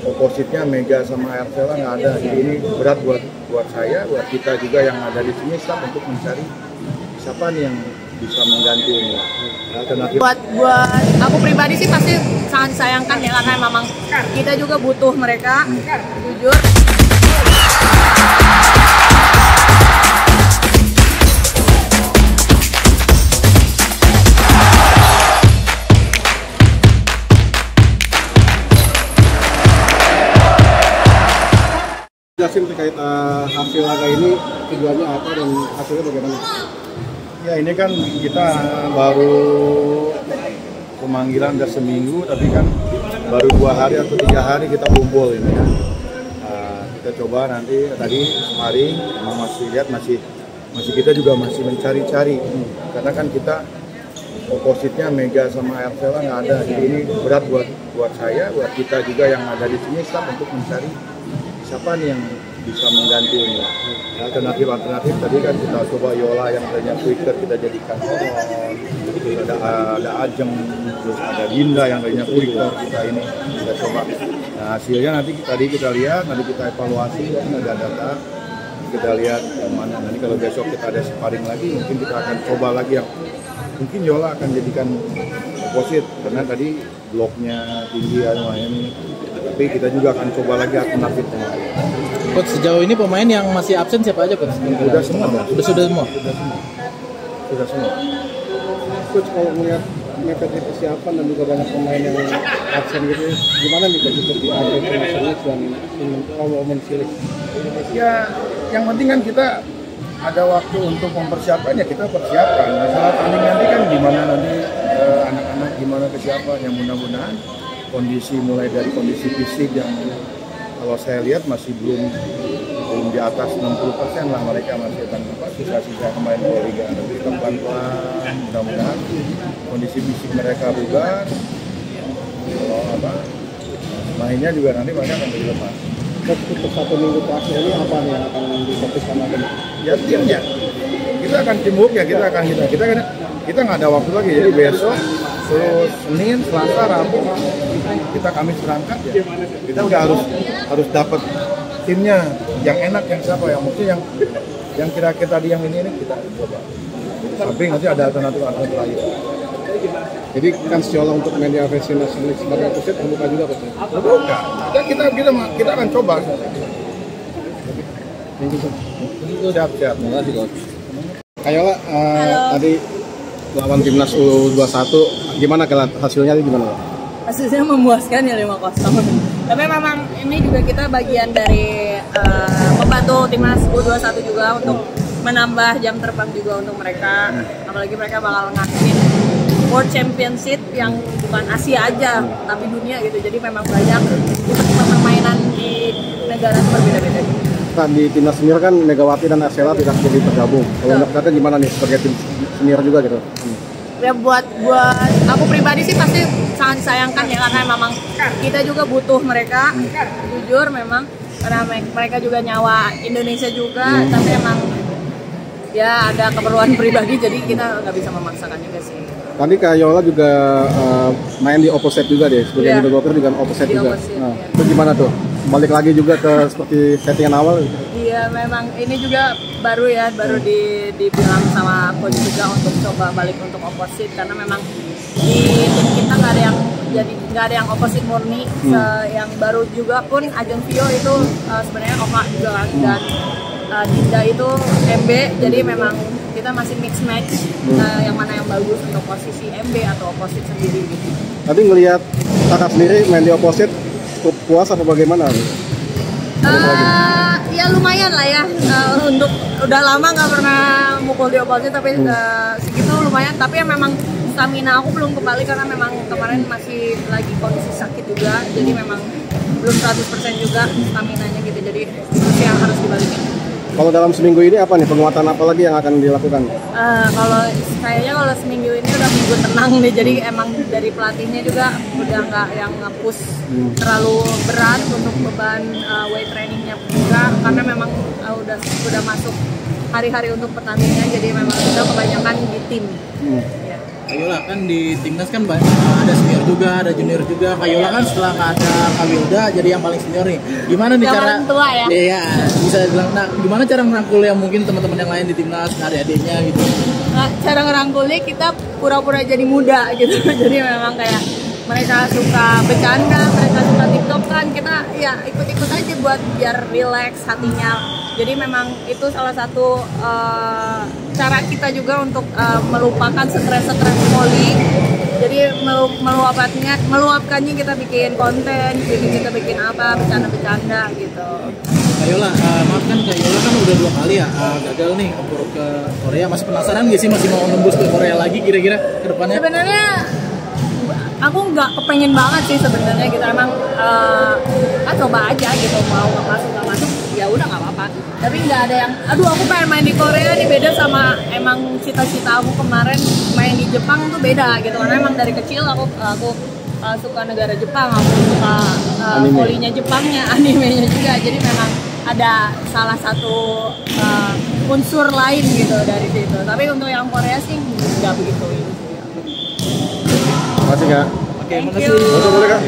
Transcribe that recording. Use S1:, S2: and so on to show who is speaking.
S1: opositnya Mega sama Arcela nggak ada. Jadi ini berat buat saya, buat kita juga yang ada di sini staff untuk mencari siapa nih yang bisa mengganti ini. Alternatif.
S2: Buat aku pribadi sih pasti sangat disayangkan ya, karena memang kita juga butuh mereka, jujur.
S3: Jelasin terkait hasil laga ini, tujuannya apa dan hasilnya bagaimana?
S1: Ya ini kan kita baru pemanggilan udah seminggu, tapi kan baru 2 hari atau 3 hari kita kumpul ini kan. Kita coba nanti tadi sparring, memang masih lihat masih kita juga masih mencari-cari, karena kan kita opositnya Mega sama Arcela nggak ada. Jadi ini berat buat saya, buat kita juga yang ada di sini staff untuk mencari siapa nih yang bisa mengganti ini. Alternatif tadi kan kita coba Yola yang tadinya quicker kita jadikan terus ada Ajeng, terus ada Dinda yang tadinya quicker kita ini kita coba. Nah hasilnya nanti tadi kita lihat, nanti kita evaluasi, ada data kita lihat yang mana. Nanti kalau besok kita ada sparring lagi, mungkin kita akan coba lagi yang mungkin Yola akan jadikan oposit, karena tadi bloknya tinggi ya ini. Tapi kita juga akan coba lagi alternatif yang lain.
S4: Coach, sejauh ini pemain yang masih absen siapa aja, Coach?
S1: Sudah semua.
S4: Sudah semua.
S3: Coach, kalau melihat mepetnya persiapan dan juga banyak pemain yang absen gitu, gimana nih Coach untuk di akhir Timnas dan momen cilik?
S1: Ya, yang penting kan kita ada waktu untuk mempersiapkan, ya kita persiapkan. Masalah tanding nanti kan gimana nanti anak-anak gimana kesiapannya, mudah-mudahan kondisi mulai dari kondisi fisik yang kalau saya lihat masih belum di atas 60% lah, mereka masih akan sisa-sisa kemarin di Liga. Tapi kita pelan-pelan, mudah-mudahan kondisi fisik mereka bugar. Kalau mainnya juga nanti banyak akan dilepas.
S3: Untuk 1 minggu terakhir ini apa nih yang akan difokuskan lagi?
S1: Ya timnya, kita akan teamwork ya, kita nggak ada waktu lagi. Jadi besok terus Senin, Selasa, Rabu kita Kamis berangkat ya. Kita udah harus dapat timnya yang enak, yang siapa, yang mungkin yang kira-kira tadi yang ini kita coba. Tapi nanti ada alternatif lain.
S3: Jadi kan Siola untuk media profesional sebagai oposit terbuka juga Coach?
S1: Terbuka. Kita akan coba. Siap.
S3: Terima kasih Coach. Kayola, tadi lawan Timnas U21, gimana hasilnya gimana?
S2: Hasilnya memuaskan ya 5-0. Tapi memang ini juga kita bagian dari membantu Timnas U21 juga untuk menambah jam terbang juga untuk mereka. Apalagi mereka bakal ngadepin World Championship yang bukan Asia aja, tapi dunia gitu. Jadi memang banyak permainan di negara berbeda-beda.
S3: Kan di Timnas senior kan Megawati dan Arcela tidak jadi bergabung. Kalau menurut kalian gimana nih sebagai tim senior juga gitu?
S2: Ya buat aku pribadi sih pasti sangat disayangkan ya, karena memang kita juga butuh mereka, jujur memang, karena mereka juga nyawa Indonesia juga, tapi emang ya ada keperluan pribadi, jadi kita nggak bisa memaksakan juga sih.
S3: Tadi Kayola juga main di opposite juga deh, sebagai middle blocker juga opposite juga. Nah, itu gimana tuh? Balik lagi juga ke seperti settingan awal?
S2: Iya, memang ini juga baru dibilang sama coach juga untuk coba balik untuk opposite, karena memang di tim kita nggak ada yang opposite murni. Yang baru juga pun Ajeng Vio itu sebenarnya Oka juga kan, dan Dinda itu MB, jadi memang kita masih mix match yang mana yang bagus untuk posisi MB atau opposite sendiri gitu.
S3: Tadi ngelihat kakak sendiri main di opposite cukup puas apa bagaimana?
S2: Ya lumayan lah ya, untuk udah lama nggak pernah mukul di opposite, tapi segitu lumayan. Tapi ya memang stamina aku belum kembali, karena memang kemarin masih lagi kondisi sakit juga, jadi memang belum 100% juga staminanya gitu, jadi itu yang harus dibalikin.
S3: Kalau dalam seminggu ini apa nih, penguatan apa lagi yang akan dilakukan?
S2: Kalau kayaknya kalau seminggu ini udah minggu tenang nih, jadi emang dari pelatihnya juga udah nggak yang nge-push terlalu berat untuk beban weight trainingnya juga, karena memang udah masuk hari-hari untuk pertandingan, jadi memang kita kebanyakan di tim. Ya.
S4: Kayola kan di timnas kan ada senior juga, ada junior juga. Kayola kan setelah nggak ada Kak Wilda jadi yang paling senior nih. Gimana nih
S2: Yang
S4: cara?
S2: paling tua ya?
S4: Iya, bisa bilang. Nah, gimana cara merangkul yang mungkin teman-teman yang lain di timnas, adik-adiknya gitu?
S2: Nah, cara ngerangkulnya kita pura-pura jadi muda gitu. Jadi memang kayak mereka suka bercanda, mereka suka TikTok kan, kita ya ikut-ikut aja buat biar relax hatinya. Jadi memang itu salah satu cara kita juga untuk melupakan stres-stres poli. Jadi meluapkannya kita bikin konten, jadi kita bikin apa, bercanda-bercanda gitu.
S4: Kayola, maaf kan Kayola kan udah 2 kali ya gagal nih ke Korea. Masih penasaran nggak sih masih mau nembus ke Korea lagi kira-kira ke depannya?
S2: Sebenarnya aku nggak kepengen banget sih sebenarnya gitu, emang coba aja gitu, mau nggak masuk ya udah nggak apa-apa, tapi nggak ada yang aduh aku pengen main di Korea nih, beda sama emang cita-cita aku kemarin main di Jepang tuh beda gitu, karena emang dari kecil aku suka negara Jepang, aku suka volinya Jepangnya, animenya juga, jadi memang ada salah satu unsur lain gitu dari situ, tapi untuk yang Korea sih nggak begitu.
S1: Terima kasih Kak.
S4: Oke,
S2: Thank
S4: makasih.
S2: you.
S1: Boleh Kak.